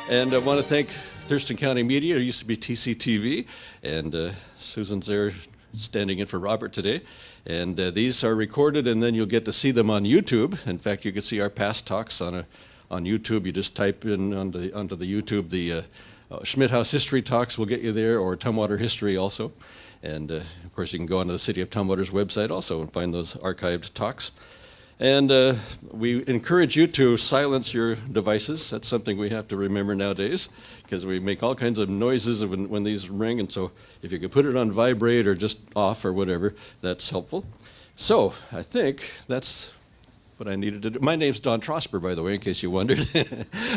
And I want to thank Thurston County Media. It used to be TCTV, and Susan's there standing in for Robert today. And these are recorded, and then you'll get to see them on YouTube. In fact, you can see our past talks on YouTube. You just type in onto the YouTube the Schmidt House History Talks will get you there, or Tumwater History also. And of course, you can go onto the City of Tumwater's website also and find those archived talks. And we encourage you to silence your devices. That's something we have to remember nowadays, because we make all kinds of noises when these ring. And so if you can put it on vibrate or just off or whatever, that's helpful. So I think that's what I needed to do. My name's Don Trosper, by the way, in case you wondered.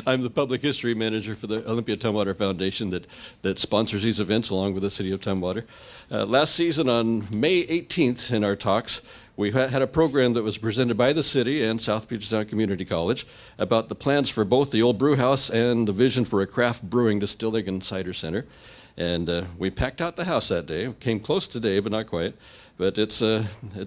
I'm the Public History Manager for the Olympia Tumwater Foundation that sponsors these events along with the City of Tumwater. Last season on May 18th in our talks, we had a program that was presented by the city and South Puget Sound Community College about the plans for both the Old Brewhouse and the vision for a craft brewing, distilling, and cider center. And we packed out the house that day. Came close today, but not quite. But it's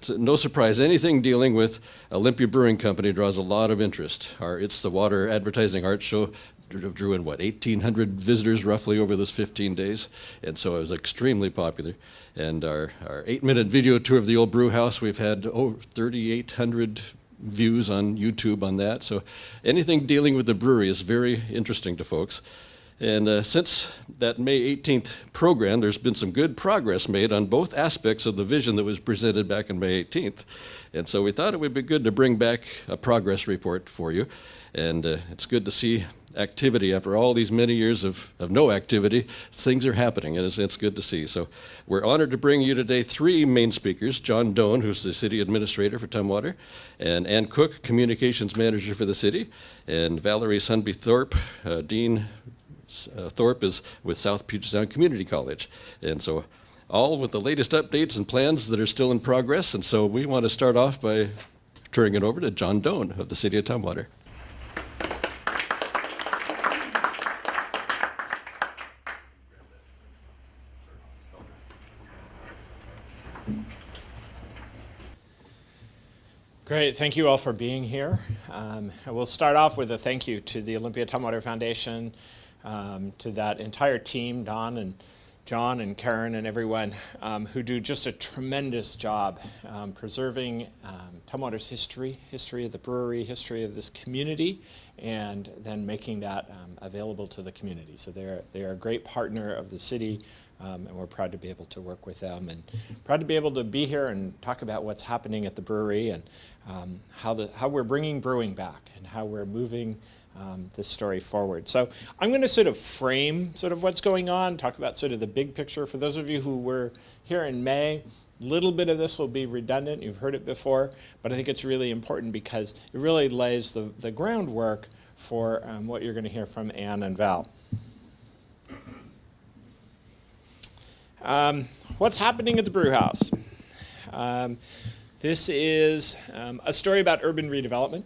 no surprise. Anything dealing with Olympia Brewing Company draws a lot of interest. It's the Water Advertising Art Show drew in, 1,800 visitors roughly over those 15 days. And so it was extremely popular. And our 8-minute video tour of the Old Brewhouse, we've had over 3,800 views on YouTube on that. So anything dealing with the brewery is very interesting to folks. And since that May 18th program, there's been some good progress made on both aspects of the vision that was presented back on May 18th. And so we thought it would be good to bring back a progress report for you. And it's good to see activity after all these many years of no activity. Things are happening, and it's good to see. So we're honored to bring you today 3 main speakers: John Doan, who's the City Administrator for Tumwater, and Ann Cook, Communications Manager for the city, and Valerie Sundby-Thorp, Dean Thorpe is with South Puget Sound Community College. And so all with the latest updates and plans that are still in progress. And so we want to start off by turning it over to John Doan of the City of Tumwater. Great, thank you all for being here. I will start off with a thank you to the Olympia Tumwater Foundation, to that entire team, Don and John and Karen and everyone who do just a tremendous job preserving Tumwater's history of the brewery, history of this community, and then making that available to the community. So they're a great partner of the city, and we're proud to be able to work with them, and proud to be able to be here and talk about what's happening at the brewery, and how we're bringing brewing back and how we're moving this story forward. So I'm going to sort of frame sort of what's going on, talk about sort of the big picture. For those of you who were here in May, a little bit of this will be redundant. You've heard it before, but I think it's really important because it really lays the groundwork for what you're going to hear from Ann and Val. What's happening at the Brewhouse? This is a story about urban redevelopment.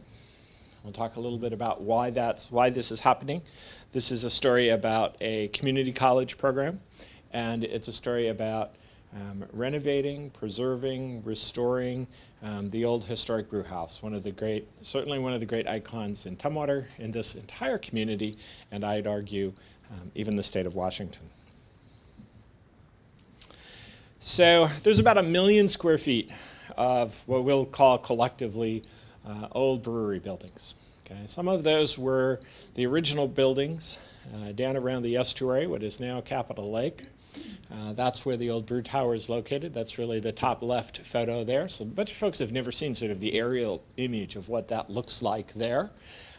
We'll talk a little bit about why this is happening. This is a story about a community college program, and it's a story about renovating, preserving, restoring the old historic brew house, certainly one of the great icons in Tumwater, in this entire community, and I'd argue even the state of Washington. So there's about 1 million square feet of what we'll call collectively old brewery buildings. Okay, some of those were the original buildings down around the estuary, what is now Capitol Lake. That's where the old brew tower is located. That's really the top left photo there. So a bunch of folks have never seen sort of the aerial image of what that looks like there.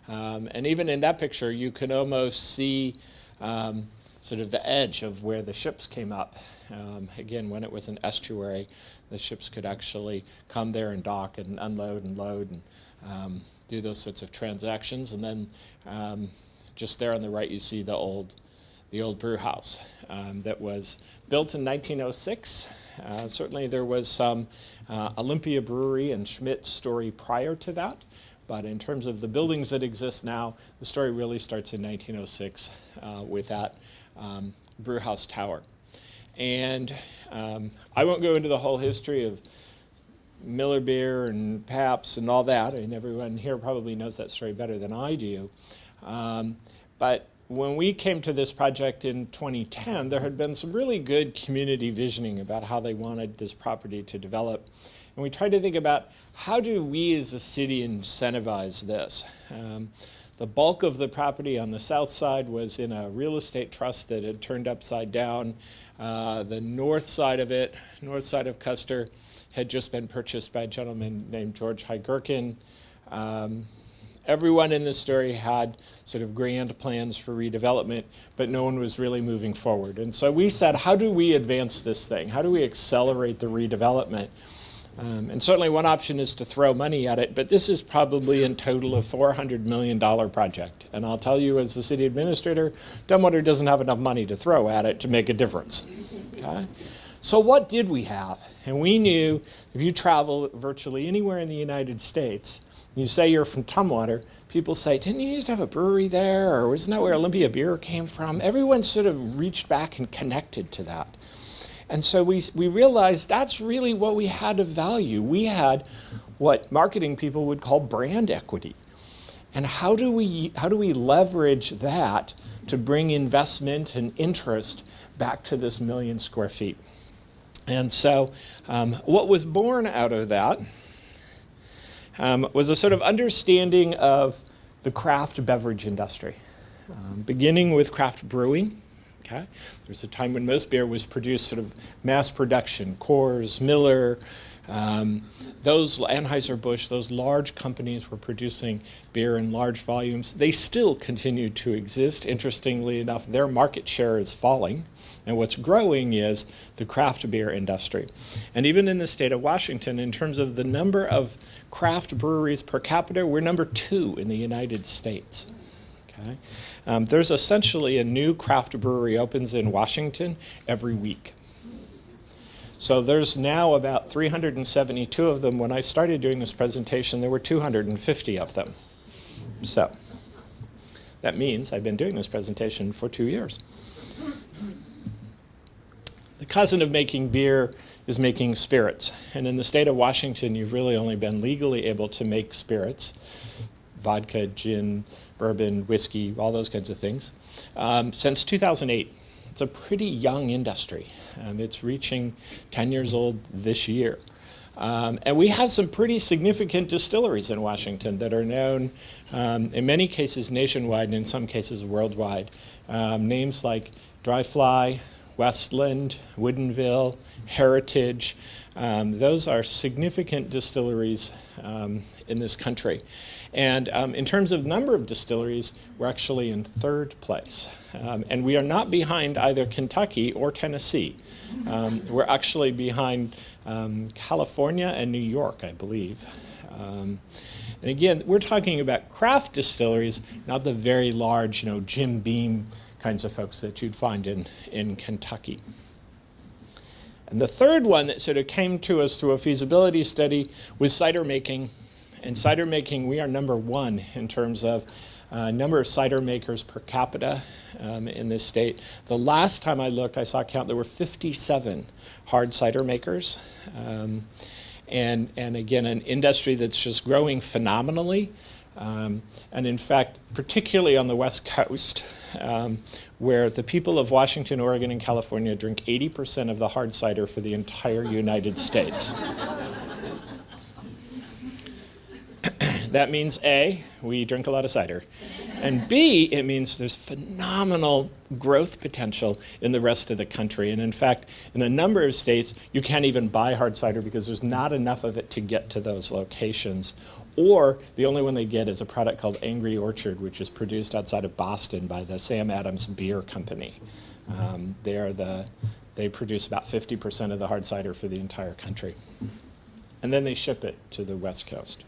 And even in that picture, you can almost see sort of the edge of where the ships came up. Again, when it was an estuary, the ships could actually come there and dock and unload and load and do those sorts of transactions. And then just there on the right, you see the old brew house that was built in 1906. Certainly there was some Olympia Brewery and Schmidt story prior to that. But in terms of the buildings that exist now, the story really starts in 1906 with that brew house tower. And I won't go into the whole history of Miller beer and Pabst and all that. I mean, everyone here probably knows that story better than I do. But when we came to this project in 2010, there had been some really good community visioning about how they wanted this property to develop. And we tried to think about how do we as a city incentivize this? The bulk of the property on the south side was in a real estate trust that had turned upside down. The north side of it, north side of Custer, had just been purchased by a gentleman named George Hygurkin. Everyone in this story had sort of grand plans for redevelopment, but no one was really moving forward. And so we said, how do we advance this thing? How do we accelerate the redevelopment? And certainly one option is to throw money at it, but this is probably in total a $400 million project. And I'll tell you, as the city administrator, Tumwater doesn't have enough money to throw at it to make a difference. Okay? So what did we have? And we knew if you travel virtually anywhere in the United States, you say you're from Tumwater, people say, didn't you used to have a brewery there? Or isn't that where Olympia beer came from? Everyone sort of reached back and connected to that. And so we realized that's really what we had of value. We had what marketing people would call brand equity. And how do we leverage that to bring investment and interest back to this 1 million square feet? And so what was born out of that was a sort of understanding of the craft beverage industry, beginning with craft brewing. Okay? There was a time when most beer was produced sort of mass production, Coors, Miller, those Anheuser-Busch, those large companies were producing beer in large volumes. They still continue to exist. Interestingly enough, their market share is falling. And what's growing is the craft beer industry. And even in the state of Washington, in terms of the number of craft breweries per capita, we're number 2 in the United States. Okay? There's essentially a new craft brewery opens in Washington every week. So there's now about 372 of them. When I started doing this presentation, there were 250 of them. So that means I've been doing this presentation for 2 years. The cousin of making beer is making spirits. And in the state of Washington, you've really only been legally able to make spirits, vodka, gin, bourbon, whiskey, all those kinds of things, since 2008. It's a pretty young industry. It's reaching 10 years old this year. And we have some pretty significant distilleries in Washington that are known, in many cases nationwide and in some cases worldwide. Names like Dry Fly, Westland, Woodinville, Heritage. Those are significant distilleries in this country. And in terms of number of distilleries, we're actually in 3rd place. And we are not behind either Kentucky or Tennessee. We're actually behind California and New York, I believe. And again, we're talking about craft distilleries, not the very large, Jim Beam kinds of folks that you'd find in Kentucky. And the third one that sort of came to us through a feasibility study was cider making. And cider making, we are number 1 in terms of number of cider makers per capita in this state. The last time I looked, I saw a count, there were 57 hard cider makers. And again, an industry that's just growing phenomenally. And in fact, particularly on the West Coast, where the people of Washington, Oregon, and California drink 80% of the hard cider for the entire United States. That means A, we drink a lot of cider. And B, it means there's phenomenal growth potential in the rest of the country. And in fact, in a number of states, you can't even buy hard cider because there's not enough of it to get to those locations. Or the only one they get is a product called Angry Orchard, which is produced outside of Boston by the Sam Adams Beer Company. They produce about 50% of the hard cider for the entire country. And then they ship it to the West Coast.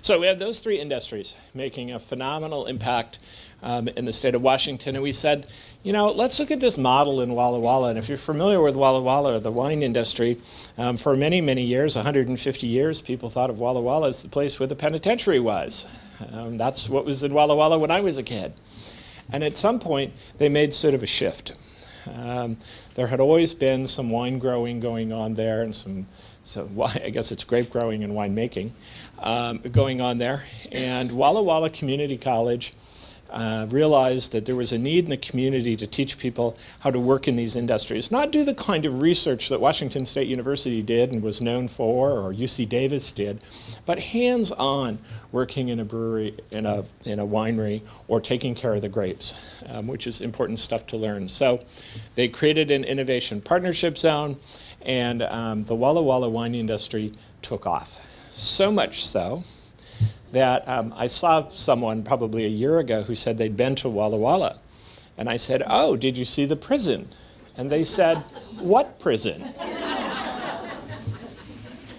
So we have those 3 industries making a phenomenal impact in the state of Washington. And we said, let's look at this model in Walla Walla. And if you're familiar with Walla Walla, the wine industry, for many, many years, 150 years, people thought of Walla Walla as the place where the penitentiary was. That's what was in Walla Walla when I was a kid. And at some point, they made sort of a shift. There had always been some wine growing going on there and I guess it's grape growing and winemaking going on there. And Walla Walla Community College realized that there was a need in the community to teach people how to work in these industries, not do the kind of research that Washington State University did and was known for, or UC Davis did, but hands-on working in a brewery, in a winery, or taking care of the grapes, which is important stuff to learn. So they created an innovation partnership zone, and the Walla Walla wine industry took off. So much so that I saw someone probably a year ago who said they'd been to Walla Walla. And I said, "Oh, did you see the prison?" And they said, "What prison?"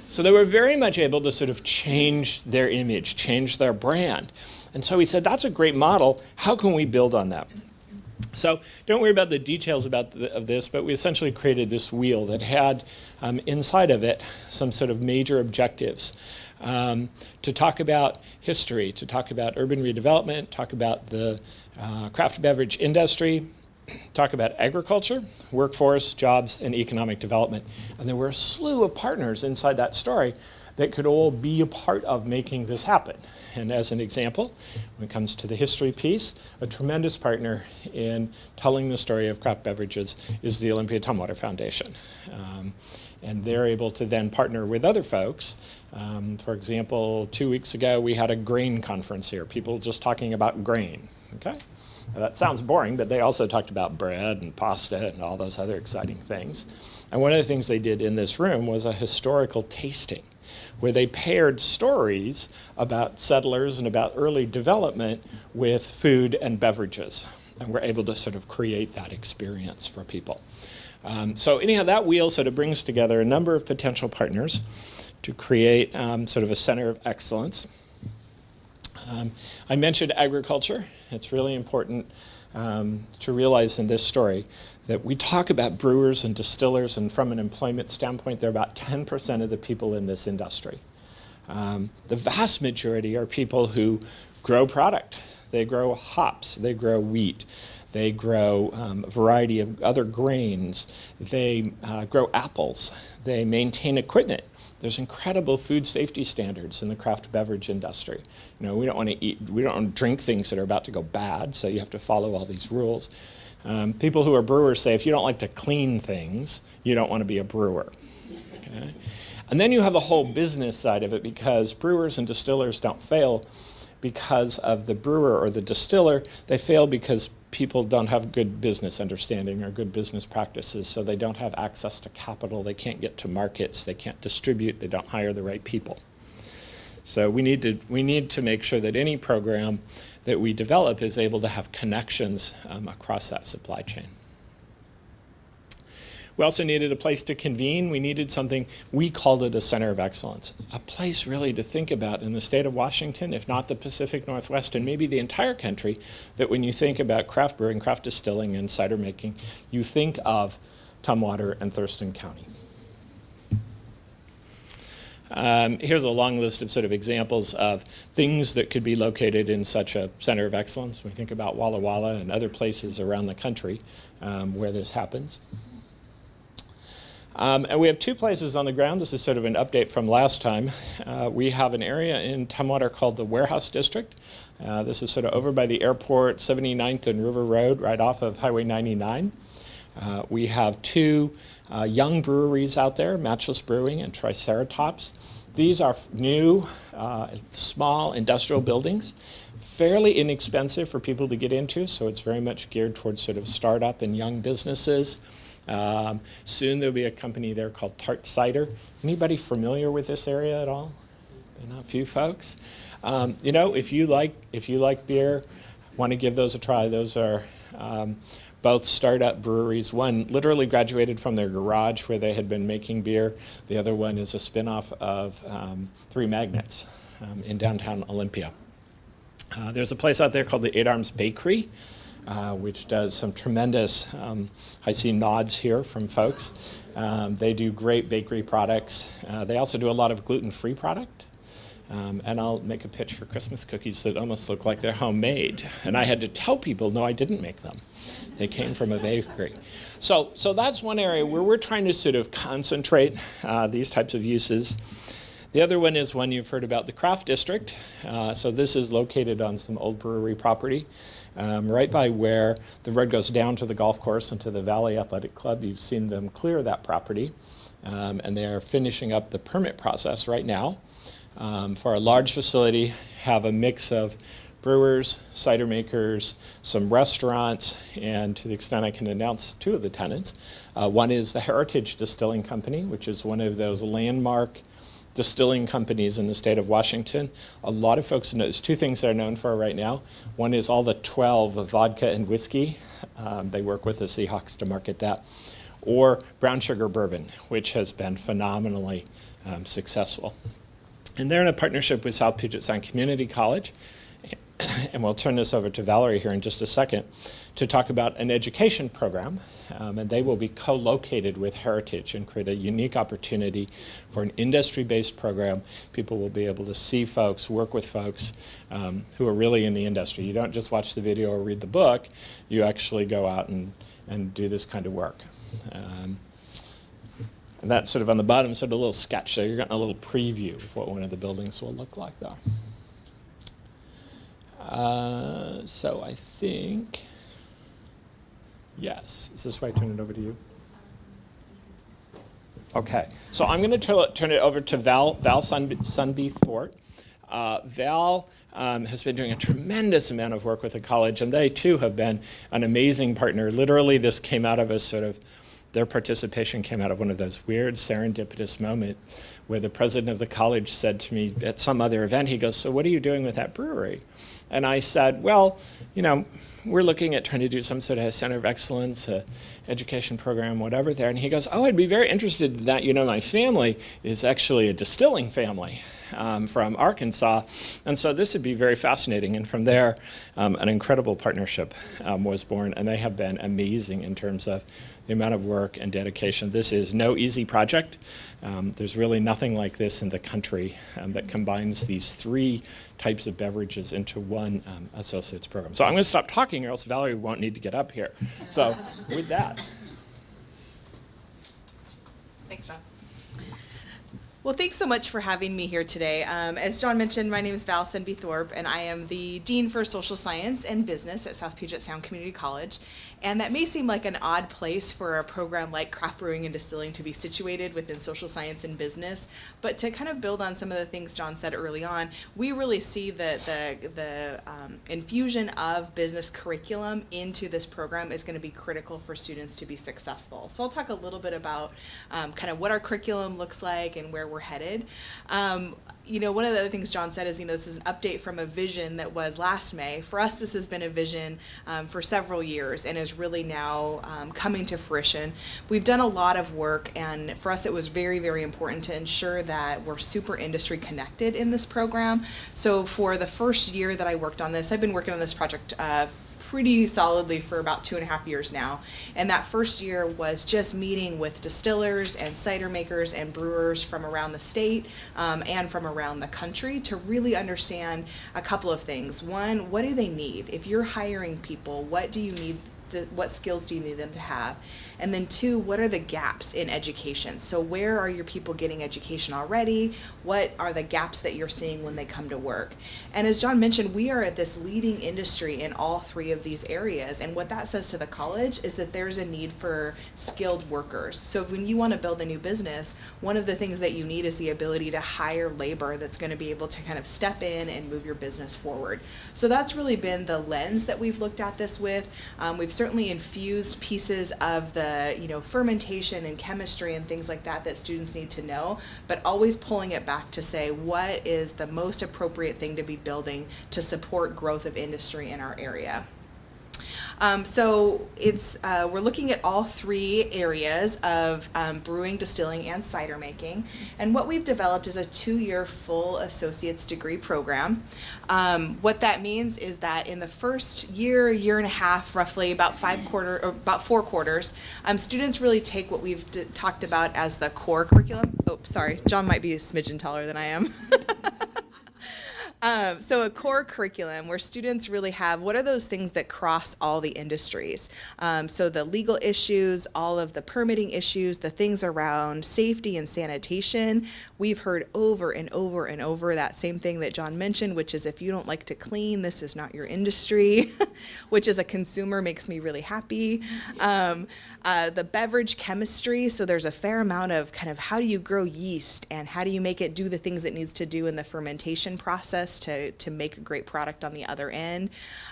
So they were very much able to sort of change their image, change their brand. And so we said, that's a great model. How can we build on that? So don't worry about the details of this, but we essentially created this wheel that had inside of it some sort of major objectives. To talk about history, to talk about urban redevelopment, talk about the craft beverage industry, talk about agriculture, workforce, jobs, and economic development. And there were a slew of partners inside that story that could all be a part of making this happen. And as an example, when it comes to the history piece, a tremendous partner in telling the story of craft beverages is the Olympia Tumwater Foundation. And they're able to then partner with other folks. For example, 2 weeks ago, we had a grain conference here, people just talking about grain, okay? Now, that sounds boring, but they also talked about bread and pasta and all those other exciting things. And one of the things they did in this room was a historical tasting, where they paired stories about settlers and about early development with food and beverages. And we're able to sort of create that experience for people. So anyhow, that wheel sort of brings together a number of potential partners to create sort of a center of excellence. I mentioned agriculture. It's really important to realize in this story that we talk about brewers and distillers, and from an employment standpoint, they're about 10% of the people in this industry. The vast majority are people who grow product. They grow hops, they grow wheat, they grow a variety of other grains, they grow apples, they maintain equipment. There's incredible food safety standards in the craft beverage industry. You know, we don't want to eat, we don't want to drink things that are about to go bad, so you have to follow all these rules. People who are brewers say if you don't like to clean things, you don't want to be a brewer. Okay? And then you have the whole business side of it, because brewers and distillers don't fail because of the brewer or the distiller. They fail because people don't have good business understanding or good business practices, so they don't have access to capital, they can't get to markets, they can't distribute, they don't hire the right people. So we need to make sure that any program that we develop is able to have connections across that supply chain. We also needed a place to convene. We needed something, we called it a center of excellence, a place really to think about in the state of Washington, if not the Pacific Northwest, and maybe the entire country, that when you think about craft brewing, craft distilling, and cider making, you think of Tumwater and Thurston County. Here's a long list of sort of examples of things that could be located in such a center of excellence. We think about Walla Walla and other places around the country where this happens. And we have two places on the ground. This is sort of an update from last time. We have an area in Tumwater called the Warehouse District. This is sort of over by the airport, 79th and River Road, right off of Highway 99. We have two young breweries out there, Matchless Brewing and Triceratops. These are new, small industrial buildings, fairly inexpensive for people to get into, so it's very much geared towards sort of startup and young businesses. Soon there'll be a company there called Tart Cider. Anybody familiar with this area at all? A few folks. You know, if you like beer, want to give those a try. Those are both startup breweries. One literally graduated from their garage where they had been making beer. The other one is a spinoff of Three Magnets in downtown Olympia. There's a place out there called the Eight Arms Bakery, which does some tremendous, I see nods here from folks. They do great bakery products. They also do a lot of gluten-free product. And I'll make a pitch for Christmas cookies that almost look like they're homemade. And I had to tell people, no, I didn't make them. They came from a bakery. So that's one area where we're trying to sort of concentrate these types of uses. The other one is one you've heard about, the Craft District. So this is located on some old brewery property, right by where the road goes down to the golf course and to the Valley Athletic Club. You've seen them clear that property, and they are finishing up the permit process right now for a large facility, have a mix of brewers, cider makers, some restaurants, and to the extent I can announce two of the tenants. One is the Heritage Distilling Company, which is one of those landmark distilling companies in the state of Washington. A lot of folks know, there's two things they're known for right now. One is all the 12 of vodka and whiskey. They work with the Seahawks to market that. Or brown sugar bourbon, which has been phenomenally successful. And they're in a partnership with South Puget Sound Community College. And we'll turn this over to Valerie here in just a second to talk about an education program. And they will be co-located with Heritage and create a unique opportunity for an industry-based program. People will be able to see folks, work with folks who are really in the industry. You don't just watch the video or read the book. You actually go out and do this kind of work. And that's sort of on the bottom, sort of a little sketch. So you're getting a little preview of what one of the buildings will look like there. So I think, yes. Is this why I turn it over to you? Okay. So I'm going to turn it over to Val Sundby-Thorp. Val has been doing a tremendous amount of work with the college, and they too have been an amazing partner. Literally, this came out of a sort of, their participation came out of one of those weird serendipitous moments where the president of the college said to me at some other event, he goes, "So what are you doing with that brewery?" And I said, "Well, you know, we're looking at trying to do some sort of a center of excellence, education program, whatever there." And he goes, "Oh, I'd be very interested in that. You know, my family is actually a distilling family from Arkansas. And so this would be very fascinating." And from there, an incredible partnership was born. And they have been amazing in terms of the amount of work and dedication. This is no easy project. There's really nothing like this in the country that combines these three types of beverages into one associate's program. So I'm going to stop talking or else Valerie won't need to get up here. So with that. Thanks, John. Well, thanks so much for having me here today. As John mentioned, my name is Val Sundby-Thorp, and I am the Dean for Social Science and Business at South Puget Sound Community College. And that may seem like an odd place for a program like craft brewing and distilling to be situated within social science and business, but to kind of build on some of the things John said early on, we really see the infusion of business curriculum into this program is going to be critical for students to be successful. So I'll talk a little bit about kind of what our curriculum looks like and where we're headed. You know, one of the other things John said is, you know, this is an update from a vision that was last May. For us, this has been a vision for several years and is really now coming to fruition. We've done a lot of work, and for us it was very, very important to ensure that we're super industry connected in this program. So for the first year that I worked on this, I've been working on this project pretty solidly for about 2.5 years now. And that first year was just meeting with distillers and cider makers and brewers from around the state and from around the country to really understand a couple of things. One, what do they need? If you're hiring people, what do you need? What skills do you need them to have? And then two, what are the gaps in education? So where are your people getting education already? What are the gaps that you're seeing when they come to work? And as John mentioned, we are at this leading industry in all three of these areas. And what that says to the college is that there's a need for skilled workers. So when you want to build a new business, one of the things that you need is the ability to hire labor that's going to be able to kind of step in and move your business forward. So that's really been the lens that we've looked at this with. We've certainly infused pieces of the fermentation and chemistry and things like that that students need to know, but always pulling it back to say what is the most appropriate thing to be building to support growth of industry in our area. So it's we're looking at all three areas of brewing, distilling, and cider making. And what we've developed is a 2-year full associate's degree program. What that means is that in the first year, year and a half, roughly about 4 quarters, students really take what we've talked about as the core curriculum. Oh, sorry, John might be a smidgen taller than I am. So a core curriculum where students really have, what are those things that cross all the industries? So the legal issues, all of the permitting issues, the things around safety and sanitation. We've heard over and over and over that same thing that John mentioned, which is if you don't like to clean, this is not your industry, which as a consumer makes me really happy. The beverage chemistry, so there's a fair amount of kind of how do you grow yeast and how do you make it do the things it needs to do in the fermentation process to make a great product on the other end.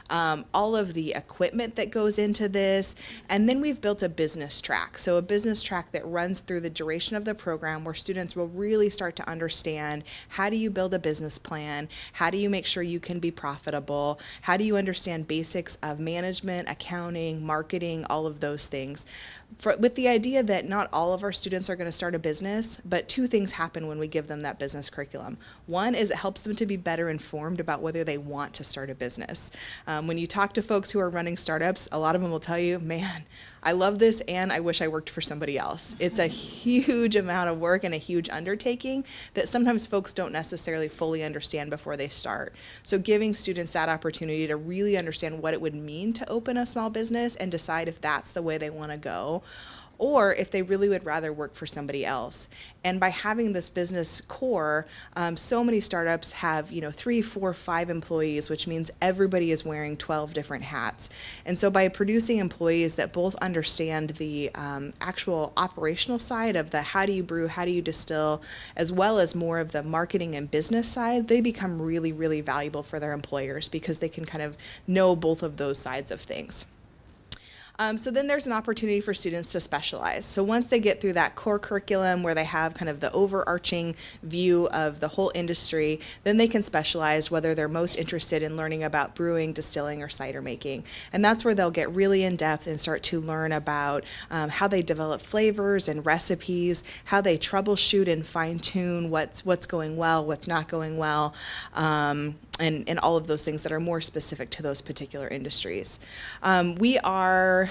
All of the equipment that goes into this. And then we've built a business track. So a business track that runs through the duration of the program where students will really start to understand how do you build a business plan? How do you make sure you can be profitable? How do you understand basics of management, accounting, marketing, all of those things? With the idea that not all of our students are going to start a business, but two things happen when we give them that business curriculum. One is it helps them to be better informed about whether they want to start a business. When you talk to folks who are running startups, a lot of them will tell you, man, I love this and I wish I worked for somebody else. It's a huge amount of work and a huge undertaking that sometimes folks don't necessarily fully understand before they start. So giving students that opportunity to really understand what it would mean to open a small business and decide if that's the way they want to go, or if they really would rather work for somebody else. And by having this business core, so many startups have 3, 4, 5 employees, which means everybody is wearing 12 different hats. And so by producing employees that both understand the actual operational side of the how do you brew, how do you distill, as well as more of the marketing and business side, they become really, really valuable for their employers because they can kind of know both of those sides of things. So then there's an opportunity for students to specialize. So once they get through that core curriculum where they have kind of the overarching view of the whole industry, then they can specialize whether they're most interested in learning about brewing, distilling, or cider making. And that's where they'll get really in depth and start to learn about how they develop flavors and recipes, how they troubleshoot and fine tune what's going well, what's not going well. And all of those things that are more specific to those particular industries. We are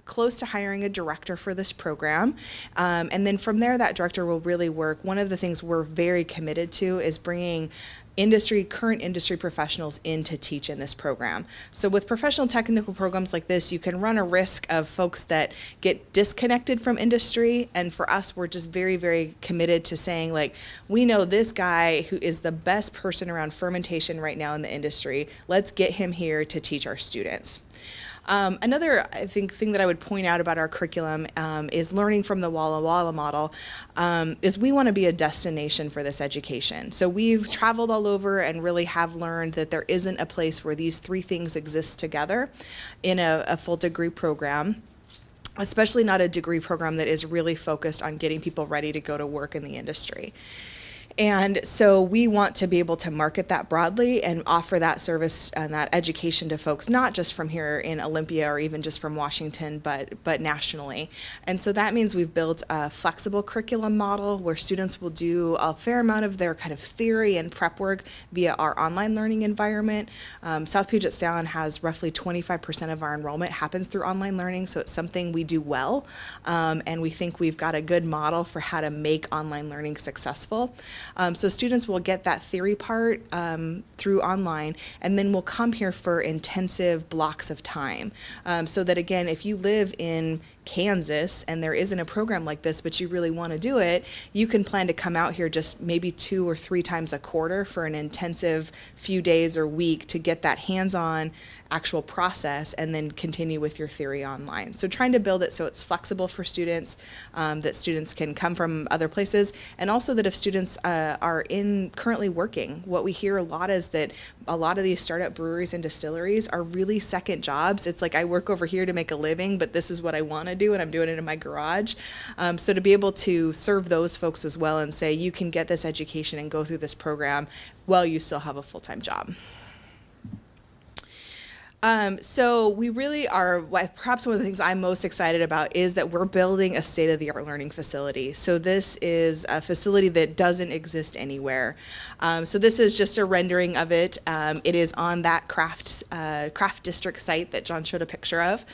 close to hiring a director for this program. And then from there, that director will really work. One of the things we're very committed to is bringing current industry professionals in to teach in this program. So with professional technical programs like this, you can run a risk of folks that get disconnected from industry. And for us, we're just very, very committed to saying, like, we know this guy who is the best person around fermentation right now in the industry. Let's get him here to teach our students. Another, I think, thing that I would point out about our curriculum is learning from the Walla Walla model, is we want to be a destination for this education. So we've traveled all over and really have learned that there isn't a place where these three things exist together in a full degree program, especially not a degree program that is really focused on getting people ready to go to work in the industry. And so we want to be able to market that broadly and offer that service and that education to folks, not just from here in Olympia or even just from Washington, but nationally. And so that means we've built a flexible curriculum model where students will do a fair amount of their kind of theory and prep work via our online learning environment. South Puget Sound has roughly 25% of our enrollment happens through online learning, so it's something we do well. And we think we've got a good model for how to make online learning successful. So students will get that theory part through online, and then will come here for intensive blocks of time. So that, again, if you live in Kansas and there isn't a program like this, but you really want to do it, you can plan to come out here just maybe 2 or 3 times a quarter for an intensive few days or week to get that hands-on actual process and then continue with your theory online. So trying to build it so it's flexible for students, that students can come from other places, and also that if students are currently working, what we hear a lot is that a lot of these startup breweries and distilleries are really second jobs. It's like, I work over here to make a living, but this is what I want to do, and I'm doing it in my garage. So to be able to serve those folks as well and say, you can get this education and go through this program while you still have a full-time job. So we really are, perhaps one of the things I'm most excited about is that we're building a state-of-the-art learning facility. So this is a facility that doesn't exist anywhere. So this is just a rendering of it. It is on that craft district site that John showed a picture of.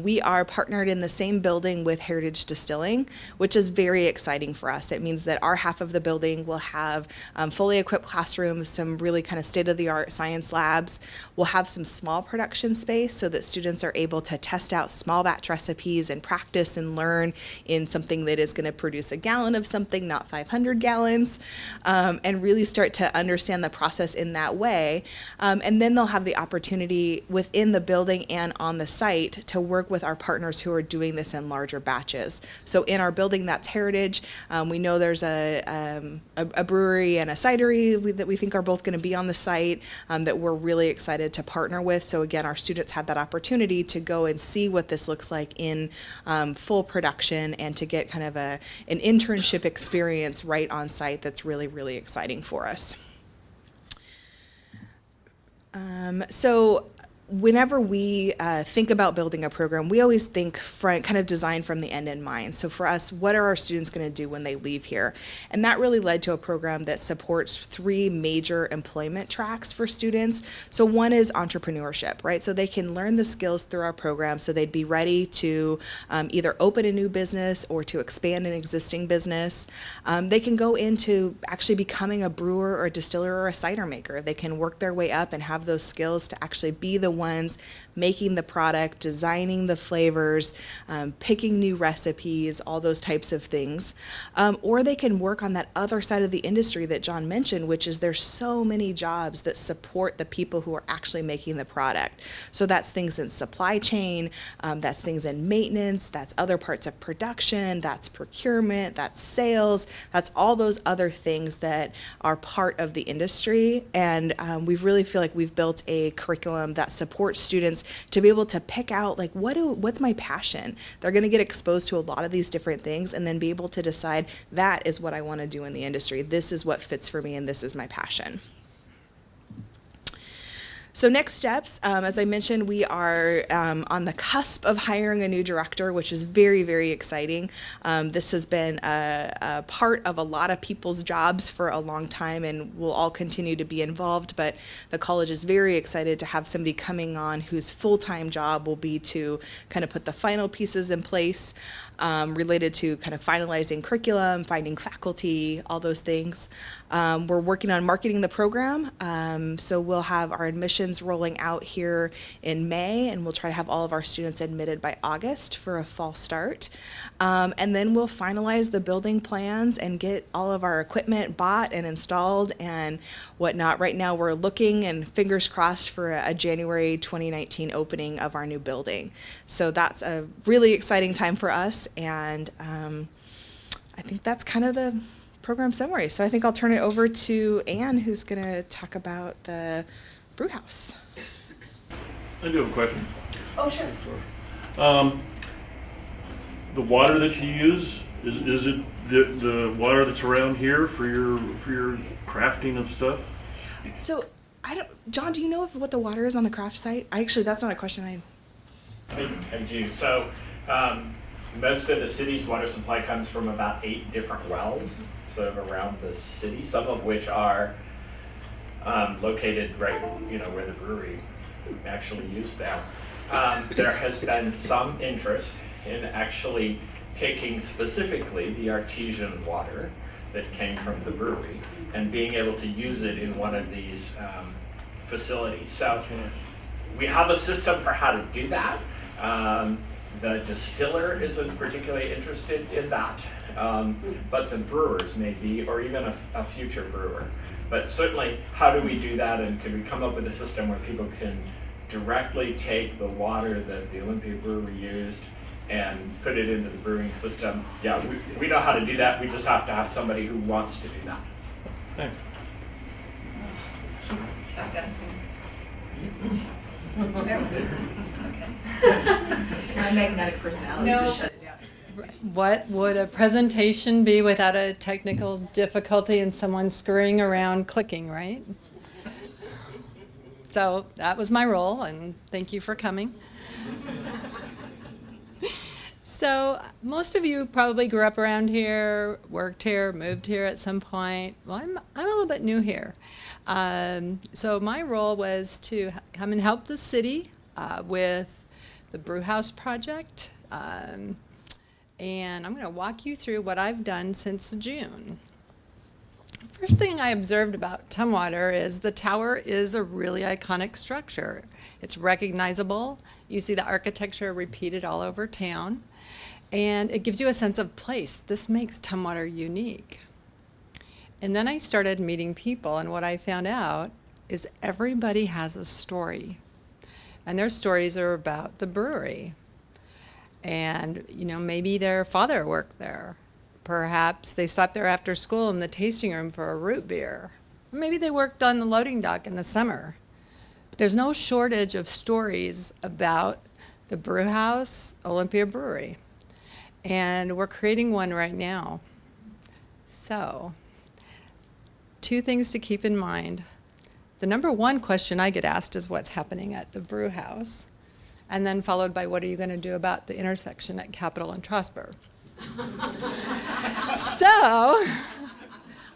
We are partnered in the same building with Heritage Distilling, which is very exciting for us. It means that our half of the building will have fully equipped classrooms, some really kind of state-of-the-art science labs. We'll have some small production space so that students are able to test out small batch recipes and practice and learn in something that is going to produce a gallon of something, not 500 gallons, and really start to understand the process in that way. And then they'll have the opportunity within the building and on the site to work with our partners who are doing this in larger batches. So in our building, that's Heritage. We know there's a brewery and a cidery that we think are both going to be on the site that we're really excited to partner with. So again, our students have that opportunity to go and see what this looks like in full production and to get kind of an internship experience right on site that's really, really exciting for us. So whenever we think about building a program, we always think kind of design from the end in mind. So for us, what are our students going to do when they leave here? And that really led to a program that supports 3 major employment tracks for students. So one is entrepreneurship, right? So they can learn the skills through our program so they'd be ready to either open a new business or to expand an existing business. They can go into actually becoming a brewer or a distiller or a cider maker. They can work their way up and have those skills to actually be the ones making the product, designing the flavors, picking new recipes, all those types of things. Or they can work on that other side of the industry that John mentioned, which is there's so many jobs that support the people who are actually making the product. So that's things in supply chain, that's things in maintenance, that's other parts of production, that's procurement, that's sales, that's all those other things that are part of the industry. And we really feel like we've built a curriculum that supports students to be able to pick out like what's my passion. They're going to get exposed to a lot of these different things and then be able to decide that is what I want to do in the industry. This is what fits for me and this is my passion. So next steps, as I mentioned, we are on the cusp of hiring a new director, which is very, very exciting. This has been a part of a lot of people's jobs for a long time, and we'll all continue to be involved, but the college is very excited to have somebody coming on whose full-time job will be to kind of put the final pieces in place related to kind of finalizing curriculum, finding faculty, all those things. We're working on marketing the program, so we'll have our admissions rolling out here in May, and we'll try to have all of our students admitted by August for a fall start. And then we'll finalize the building plans and get all of our equipment bought and installed and whatnot. Right now we're looking and fingers crossed for a January 2019 opening of our new building. So that's a really exciting time for us, and I think that's kind of the program summary. So I think I'll turn it over to Anne, who's going to talk about the Brewhouse. I do have a question. Oh, sure. The water that you use, is it the water that's around here for your crafting of stuff? So John, do you know what the water is on the craft site? Actually, that's not a question I do. So most of the city's water supply comes from about 8 different wells sort of around the city, some of which are located right, where the brewery actually used them. There has been some interest in actually taking specifically the artesian water that came from the brewery and being able to use it in one of these facilities. So we have a system for how to do that. The distiller isn't particularly interested in that, but the brewers may be, or even a future brewer. But certainly, how do we do that, and can we come up with a system where people can directly take the water that the Olympia Brewery used and put it into the brewing system? Yeah, we know how to do that. We just have to have somebody who wants to do that. Thanks. Tap dancing. My magnetic personality No. just shut it down. What would a presentation be without a technical difficulty and someone scurrying around clicking, right? So that was my role, and thank you for coming. So most of you probably grew up around here, worked here, moved here at some point. Well, I'm a little bit new here. So my role was to come and help the city with the Brewhouse project. And I'm going to walk you through what I've done since June. First thing I observed about Tumwater is the tower is a really iconic structure. It's recognizable. You see the architecture repeated all over town. And it gives you a sense of place. This makes Tumwater unique. And then I started meeting people, and what I found out is everybody has a story. And their stories are about the brewery. And, you know, maybe their father worked there. Perhaps they stopped there after school in the tasting room for a root beer. Maybe they worked on the loading dock in the summer. But there's no shortage of stories about the Brewhouse Olympia Brewery. And we're creating one right now. So, two things to keep in mind. The number one question I get asked is what's happening at the Brewhouse, and then followed by what are you going to do about the intersection at Capitol and Trosper? So,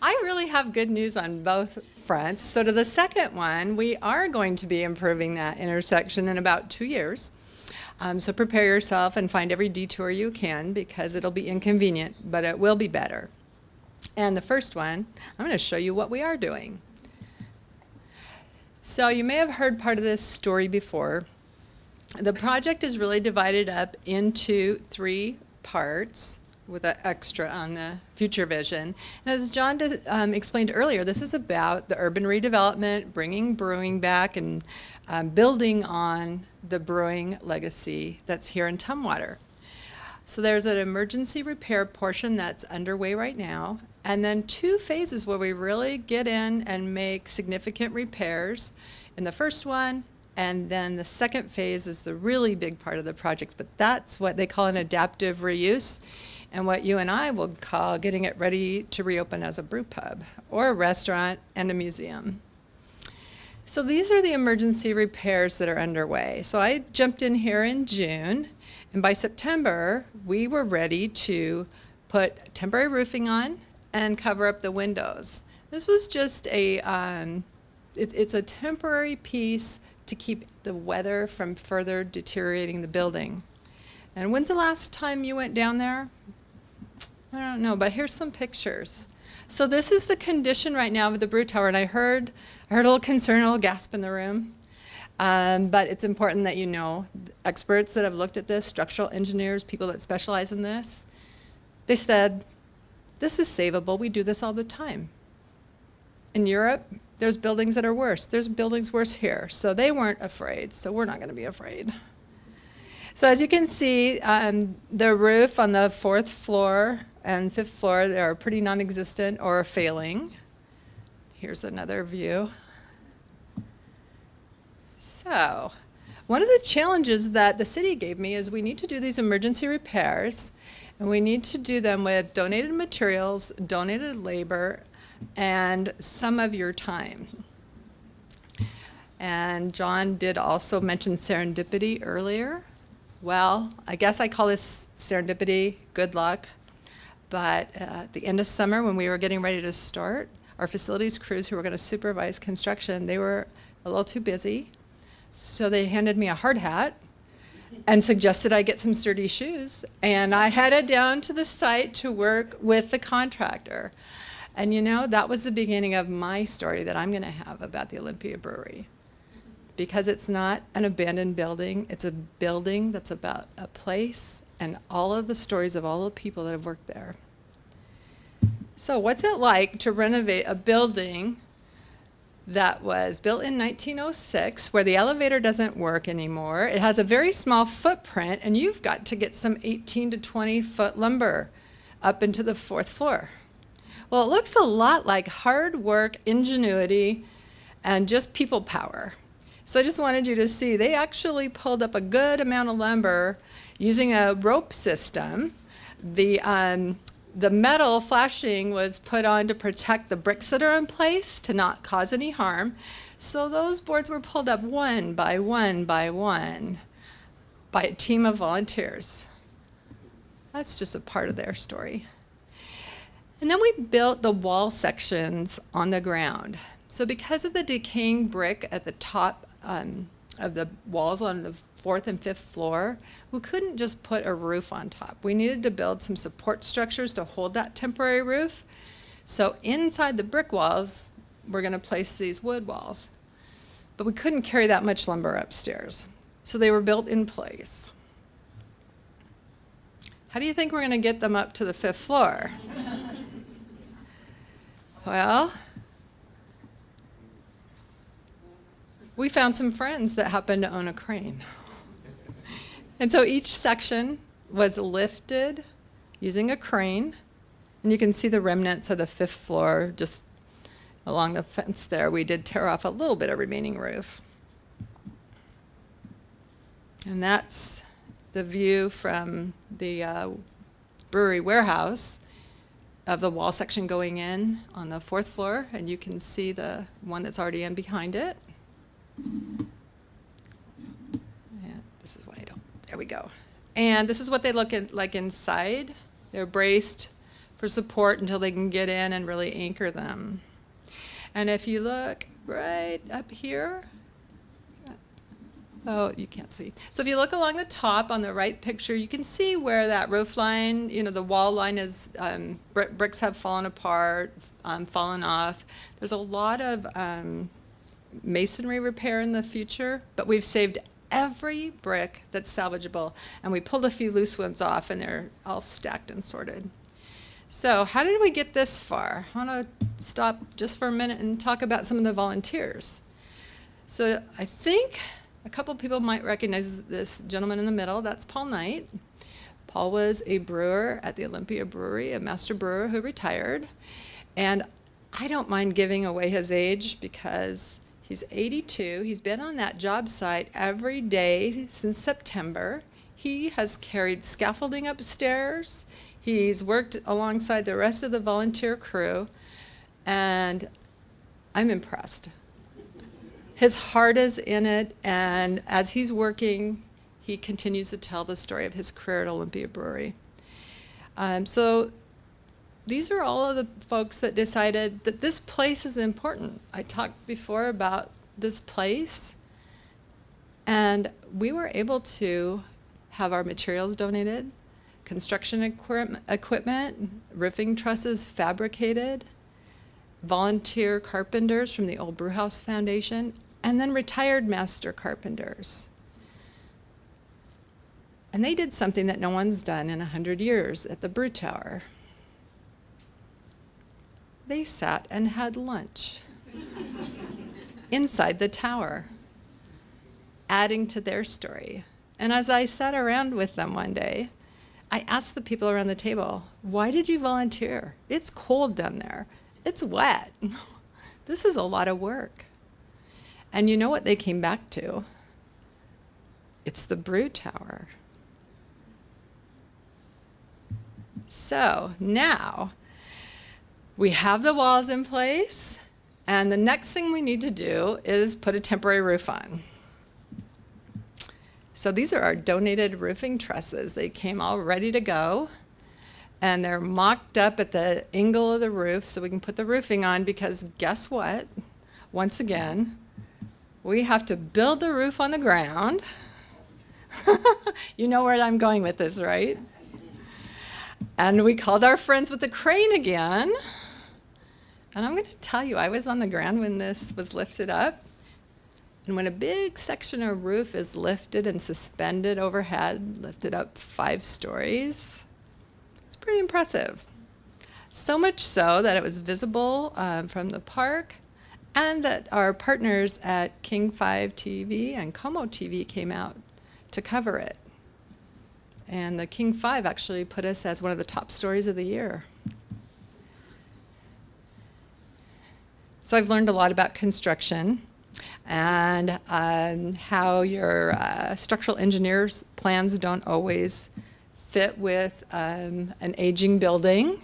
I really have good news on both fronts. So to the second one, we are going to be improving that intersection in about 2 years. So prepare yourself and find every detour you can, because it'll be inconvenient, but it will be better. And the first one, I'm going to show you what we are doing. So you may have heard part of this story before. The project is really divided up into 3 parts with an extra on the future vision. And as John explained earlier, this is about the urban redevelopment, bringing brewing back, and building on the brewing legacy that's here in Tumwater. So there's an emergency repair portion that's underway right now, and then 2 phases where we really get in and make significant repairs. In the first one, and then the second phase is the really big part of the project, but that's what they call an adaptive reuse, and what you and I will call getting it ready to reopen as a brew pub, or a restaurant and a museum. So these are the emergency repairs that are underway. So I jumped in here in June, and by September, we were ready to put temporary roofing on and cover up the windows. This was just it's a temporary piece to keep the weather from further deteriorating the building. And when's the last time you went down there? I don't know, but here's some pictures. So this is the condition right now of the brew tower, and I heard a little concern, a little gasp in the room. But it's important that you know, experts that have looked at this, structural engineers, people that specialize in this, they said, this is savable. We do this all the time. In Europe, there's buildings that are worse. There's buildings worse here. So they weren't afraid, so we're not going to be afraid. So as you can see, the roof on the 4th floor and 5th floor, they are pretty non-existent or failing. Here's another view. So one of the challenges that the city gave me is we need to do these emergency repairs, and we need to do them with donated materials, donated labor, and some of your time. And John did also mention serendipity earlier. Well, I guess I call this serendipity, good luck. But at the end of summer, when we were getting ready to start, our facilities crews who were going to supervise construction, they were a little too busy. So they handed me a hard hat and suggested I get some sturdy shoes. And I headed down to the site to work with the contractor. And you know, that was the beginning of my story that I'm going to have about the Olympia Brewery. Because it's not an abandoned building, it's a building that's about a place and all of the stories of all the people that have worked there. So what's it like to renovate a building that was built in 1906, where the elevator doesn't work anymore? It has a very small footprint, and you've got to get some 18 to 20 foot lumber up into the 4th floor. Well, it looks a lot like hard work, ingenuity, and just people power. So I just wanted you to see, they actually pulled up a good amount of lumber using a rope system. The metal flashing was put on to protect the bricks that are in place to not cause any harm. So those boards were pulled up one by one by one by a team of volunteers. That's just a part of their story. And then we built the wall sections on the ground. So because of the decaying brick at the top of the walls on the 4th and 5th floor, we couldn't just put a roof on top. We needed to build some support structures to hold that temporary roof. So inside the brick walls, we're going to place these wood walls. But we couldn't carry that much lumber upstairs. So they were built in place. How do you think we're going to get them up to the 5th floor? Well, we found some friends that happened to own a crane. And so each section was lifted using a crane. And you can see the remnants of the 5th floor just along the fence there. We did tear off a little bit of remaining roof. And that's the view from the brewery warehouse of the wall section going in on the 4th floor. And you can see the one that's already in behind it. Yeah, this is why I don't. There we go. And this is what they look like inside. They're braced for support until they can get in and really anchor them. And if you look right up here, oh, you can't see. So if you look along the top on the right picture, you can see where that roof line, the wall line is, bricks have fallen apart, fallen off. There's a lot of masonry repair in the future, but we've saved every brick that's salvageable, and we pulled a few loose ones off, and they're all stacked and sorted. So how did we get this far? I want to stop just for a minute and talk about some of the volunteers. So I think a couple people might recognize this gentleman in the middle. That's Paul Knight. Paul was a brewer at the Olympia Brewery, a master brewer who retired. And I don't mind giving away his age because he's 82. He's been on that job site every day since September. He has carried scaffolding upstairs. He's worked alongside the rest of the volunteer crew, and I'm impressed. His heart is in it, and as he's working, he continues to tell the story of his career at Olympia Brewery. So these are all of the folks that decided that this place is important. I talked before about this place, and we were able to have our materials donated, construction equipment, roofing trusses fabricated, volunteer carpenters from the Old Brewhouse Foundation, and then retired master carpenters. And they did something that no one's done in 100 years at the Brew Tower. They sat and had lunch inside the tower, adding to their story. And as I sat around with them one day, I asked the people around the table, why did you volunteer? It's cold down there. It's wet. This is a lot of work. And you know what they came back to? It's the Brew Tower. So now we have the walls in place, and the next thing we need to do is put a temporary roof on. So these are our donated roofing trusses. They came all ready to go, and they're mocked up at the angle of the roof so we can put the roofing on, because guess what? Once again, we have to build the roof on the ground. You know where I'm going with this, right? And we called our friends with the crane again. And I'm going to tell you, I was on the ground when this was lifted up. And when a big section of roof is lifted and suspended overhead, lifted up 5 stories, it's pretty impressive. So much so that it was visible from the park, and that our partners at King 5 TV and Como TV came out to cover it. And the King 5 actually put us as one of the top stories of the year. So I've learned a lot about construction and how your structural engineer's plans don't always fit with an aging building,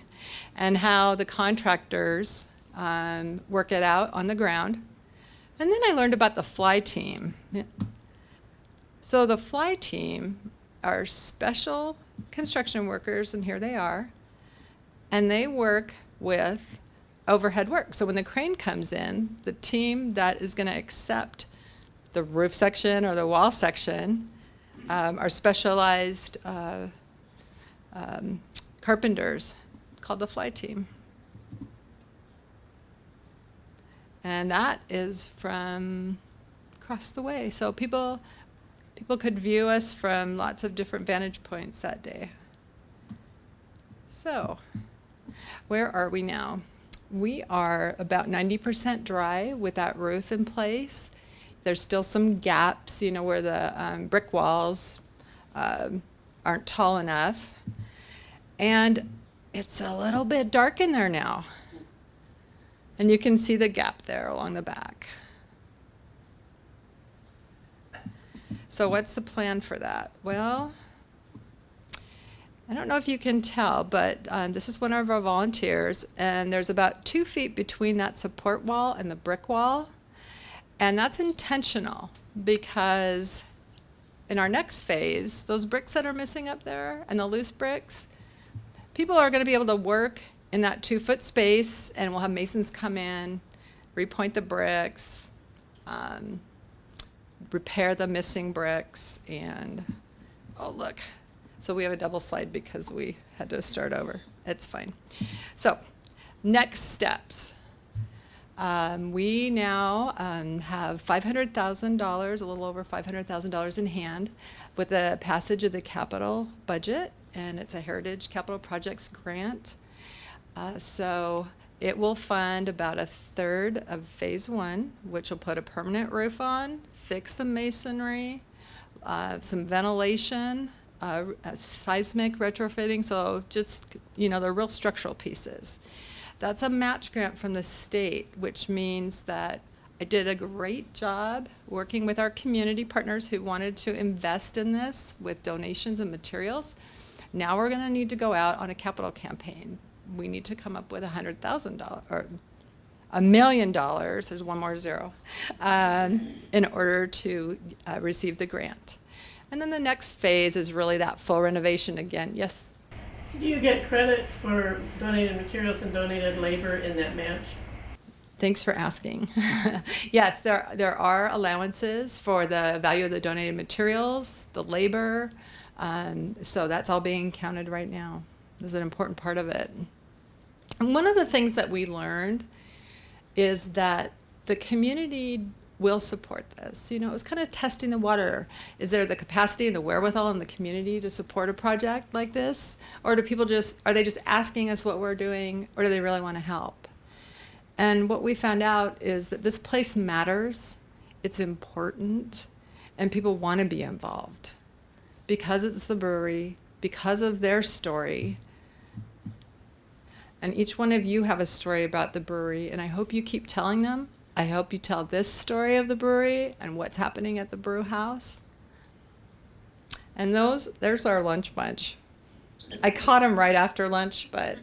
and how the contractors work it out on the ground. And then I learned about the fly team. So the fly team are special construction workers, and here they are, and they work with overhead work. So when the crane comes in, the team that is going to accept the roof section or the wall section are specialized carpenters called the fly team. And that is from across the way. So people could view us from lots of different vantage points that day. So, where are we now? We are about 90% dry with that roof in place. There's still some gaps, you know, where the brick walls aren't tall enough. And it's a little bit dark in there now. And you can see the gap there along the back. So what's the plan for that? Well, I don't know if you can tell, but this is one of our volunteers, and there's about 2 feet between that support wall and the brick wall. And that's intentional because in our next phase, those bricks that are missing up there and the loose bricks, people are going to be able to work in that 2-foot space, and we'll have masons come in, repoint the bricks, repair the missing bricks, and oh look, so we have a double slide because we had to start over. It's fine. So next steps. We now have $500,000, a little over $500,000 in hand with the passage of the capital budget, and it's a Heritage Capital Projects grant. So it will fund about 1/3 of phase 1, which will put a permanent roof on, fix the masonry, some ventilation, seismic retrofitting, so just, you know, the real structural pieces. That's a match grant from the state, which means that I did a great job working with our community partners who wanted to invest in this with donations and materials. Now we're going to need to go out on a capital campaign. We need to come up with $100,000 or $1 million, there's one more zero, in order to receive the grant. And then the next phase is really that full renovation again. Yes? Do you get credit for donated materials and donated labor in that match? Thanks for asking. Yes, there are allowances for the value of the donated materials, the labor, so that's all being counted right now. This is an important part of it. And one of the things that we learned is that the community will support this. You know, it was kind of testing the water. Is there the capacity and the wherewithal in the community to support a project like this? Or do people are they just asking us what we're doing, or do they really want to help? And what we found out is that this place matters, it's important, and people want to be involved because it's the brewery, because of their story. And each one of you have a story about the brewery, and I hope you keep telling them. I hope you tell this story of the brewery and what's happening at the brew house. And there's our lunch bunch. I caught them right after lunch, but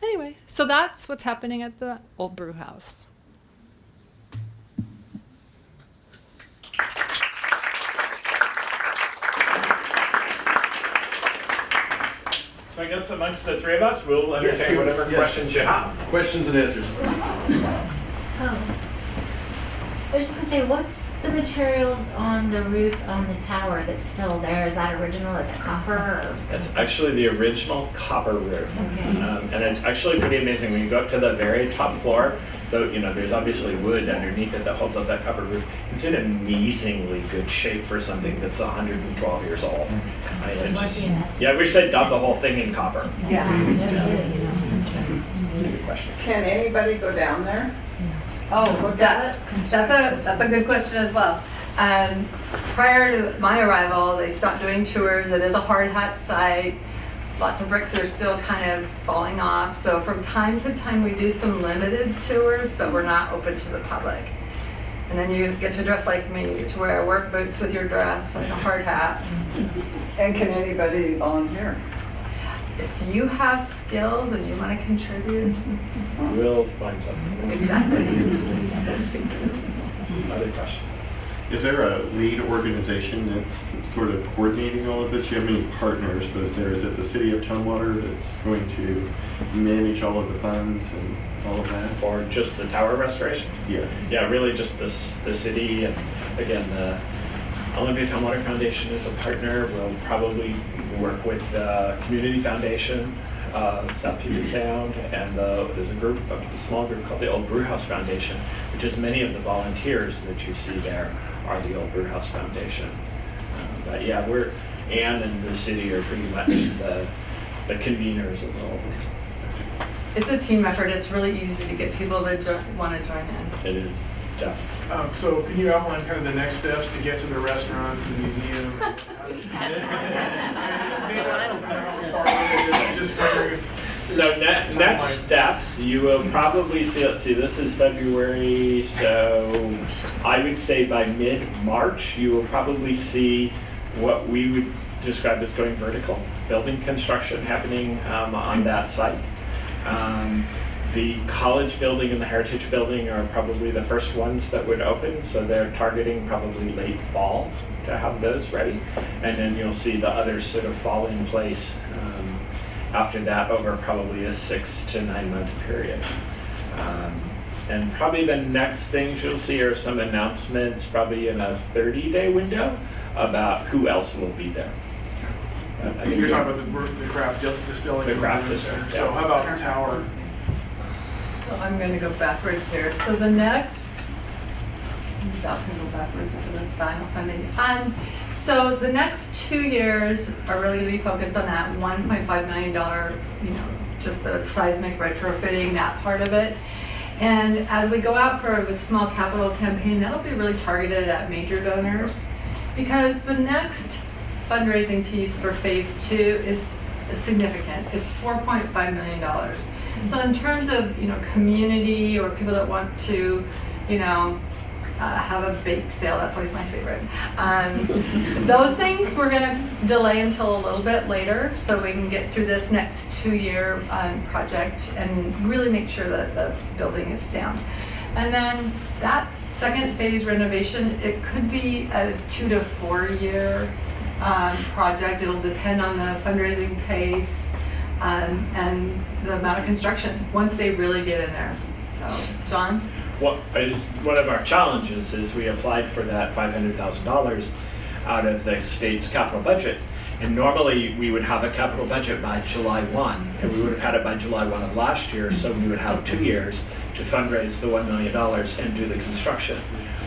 anyway. So that's what's happening at the Old Brewhouse. So I guess amongst the three of us, we'll entertain sure. whatever Yes. questions you have. Questions and answers. I was just gonna say, what's the material on the roof on the tower that's still there? Is that original? Is it copper? Or is It's actually the original copper roof. Okay. And it's actually pretty amazing. When you go up to the very top floor, though, you know, there's obviously wood underneath it that holds up that copper roof. It's in amazingly good shape for something that's 112 years old. I mean, it's just- Yes. yeah, I wish they'd done the whole thing in copper. Yeah. No kidding, you know. Good question. Can anybody go down there? Oh, that's a good question as well. Prior to my arrival, they stopped doing tours. It is a hard hat site. Lots of bricks are still kind of falling off. So from time to time, we do some limited tours, but we're not open to the public. And then you get to dress like me. You get to wear work boots with your dress and a hard hat. And can anybody volunteer? If you have skills and you want to contribute, We'll find something. exactly. Other questions? Is there a lead organization that's sort of coordinating all of this? You have many partners, but is it the city of Tumwater that's going to manage all of the funds and all of that? For just the tower restoration? Yeah. Yeah, really just the city, and again, the Olympia Tumwater Foundation is a partner. We'll probably work with the Community Foundation, South Puget Sound, and there's a small group called the Old Brewhouse Foundation, which is many of the volunteers that you see there are the Old Brewhouse Foundation. But yeah, Ann and the city are pretty much the conveners of the whole thing. It's a team effort. It's really easy to get people to want to join in. It is. Jeff. So can you outline kind of the next steps to get to the restaurant, the museum? So next steps, you will probably see, let's see, this is February, so I would say by mid-March, you will probably see what we would describe as going vertical, building construction happening on that site. The college building and the heritage building are probably the first ones that would open, so they're targeting probably late fall to have those ready. And then you'll see the others sort of fall in place after that over probably a 6 to 9 month period. And probably the next things you'll see are some announcements, probably in a 30-day window, about who else will be there. You're talking about the craft distilling. The craft distilling. So how about the tower? So I'm going to go backwards here. So the next, I'll go backwards to the final funding. So the next 2 years are really going to be focused on that $1.5 million, just the seismic retrofitting, that part of it. And as we go out for a small capital campaign, that'll be really targeted at major donors, because the next fundraising piece for phase 2 is significant. It's $4.5 million. So in terms of community or people that want to have a bake sale, that's always my favorite. Those things we're going to delay until a little bit later, so we can get through this next 2-year project and really make sure that the building is sound. And then that second phase renovation, it could be a 2 to 4 year project. It'll depend on the fundraising pace and the amount of construction once they really get in there. So, John? One of our challenges is we applied for that $500,000 out of the state's capital budget. And normally we would have a capital budget by July 1, and we would have had it by July 1 of last year, so we would have 2 years to fundraise the $1 million and do the construction.